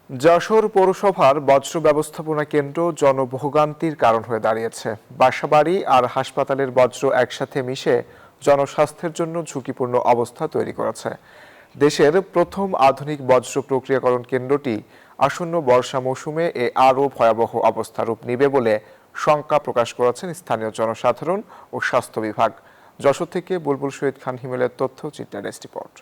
যশোর পৌরসভার বজ্র ব্যবস্থাপনা কেন্দ্র জনভোগান্তির কারণ হয়ে দাঁড়িয়েছে। বাসাবাড়ি আর হাসপাতালের বজ্র একসাথে মিশে জনস্বাস্থ্যের জন্য ঝুঁকিপূর্ণ অবস্থা তৈরি করেছে। দেশের প্রথম আধুনিক বজ্র প্রক্রিয়াকরণ কেন্দ্রটি আসন্ন বর্ষা মৌসুমে আরও ভয়াবহ অবস্থা রূপ নেবে বলে শঙ্কা প্রকাশ করেছেন স্থানীয় জনসাধারণ ও স্বাস্থ্য বিভাগ। যশোর থেকে বুলবুল শহীদ খান হিমেলের তথ্যচিত্রের রিপোর্ট।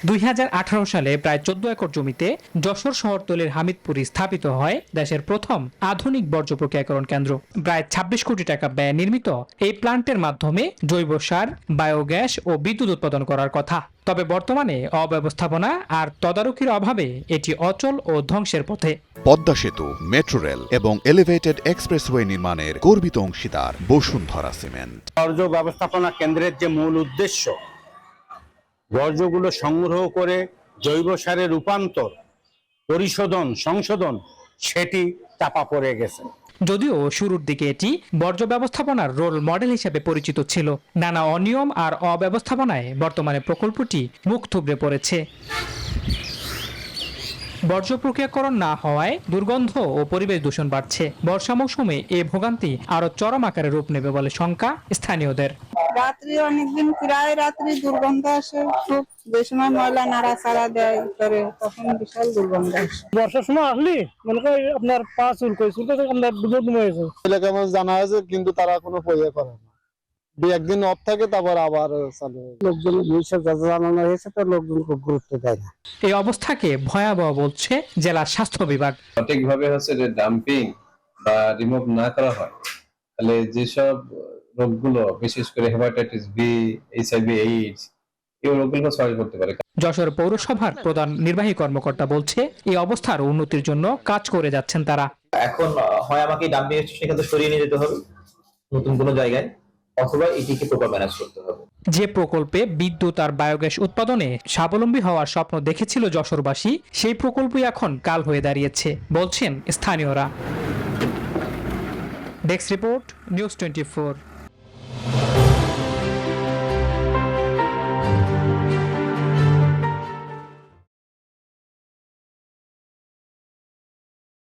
2018 সালে প্রায় 14 একর জমিতে যশোর শহরতলির হামিদপুরে স্থাপিত হয় দেশের প্রথম আধুনিক বর্জ্য প্রক্রিয়াকরণ কেন্দ্র। প্রায় 26 কোটি টাকা ব্যয়ে নির্মিত এই প্ল্যান্টের মাধ্যমে জৈব সার, বায়োগ্যাস ও বিদ্যুৎ উৎপাদন করার কথা। তবে বর্তমানে অব্যবস্থাপনা আর তদারকির অভাবে এটি অচল ও ধ্বংসের পথে। পদ্মা সেতু, মেট্রো রেল এবং এলিভেটেড এক্সপ্রেসওয়ে নির্মাণের গর্বিত অংশীদার বসুন্ধরা সিমেন্ট। বর্জ্য ব্যবস্থাপনা কেন্দ্রের যে মূল উদ্দেশ্য, বর্জ্যগুলো সংগ্রহ করে জৈব সারে রূপান্তর, পরিশোধন, সংশোধন, সেটি চাপা পড়ে গেছে। যদিও শুরুর দিকে এটি বর্জ্য ব্যবস্থাপনার রোল মডেল হিসেবে পরিচিত ছিল, নানা অনিয়ম আর অব্যবস্থাপনায় বর্তমানে প্রকল্পটি মুখ থুবড়ে পড়েছে। বর্জ্য প্রক্রিয়াকরণ না হওয়ায় দুর্গন্ধ ও পরিবেশ দূষণ বাড়ছে। বর্ষা মৌসুমে এ ভোগান্তি আরো চরম আকারে রূপ নেবে বলে শঙ্কা স্থানীয়দের। রাত্রি অনেকদিন প্রায় রাত্রি দুর্গন্ধ আসে, খুব যে সময় ময়লা নাড়াচাড়া দেয় করে তখন বিশাল দুর্গন্ধ আসে। বর্ষার সময় আসলে মনে করি আপনার পা চুলকোয় আপনার দুধ হয়েছে এলাকা আমার জানা আছে, কিন্তু তারা কোনো পয়সা করে না। একদিন অফ থাকে, তারপর আবার চালু হয়। লোকজন জানানো হয়েছে, তো লোকজন খুব গুরুত্ব দেয় না। এই অবস্থাকে ভয়াবহ বলছে জেলা স্বাস্থ্য বিভাগ। সঠিকভাবে হচ্ছে যে ডাম্পিং বা রিমুভ না করা হয়, তাহলে যেসব রোগগুলো বিশেষ করে হেপাটাইটিস বি, এইচআইভি, এইডস এই রোগগুলো ছড়িয়ে পড়তে পারে। যশোর পৌরসভার প্রধান নির্বাহী কর্মকর্তা বলছে, এই অবস্থার উন্নতির জন্য কাজ করে যাচ্ছেন তারা। এখন হয় আমাকে ডাম্পিং সেখান থেকে সরিয়ে নিয়ে যেতে হবে নতুন কোনো জায়গায়, অথবা এটিকে প্রপার ম্যানেজ করতে হবে। যে প্রকল্পে বিদ্যুৎ আর বায়োগ্যাস উৎপাদনে স্বাবলম্বী হওয়ার স্বপ্ন দেখেছিল যশোরবাসী, সেই প্রকল্পই এখন কাল হয়ে দাঁড়িয়েছে বলছেন স্থানীয়রা। Desk report, news 24।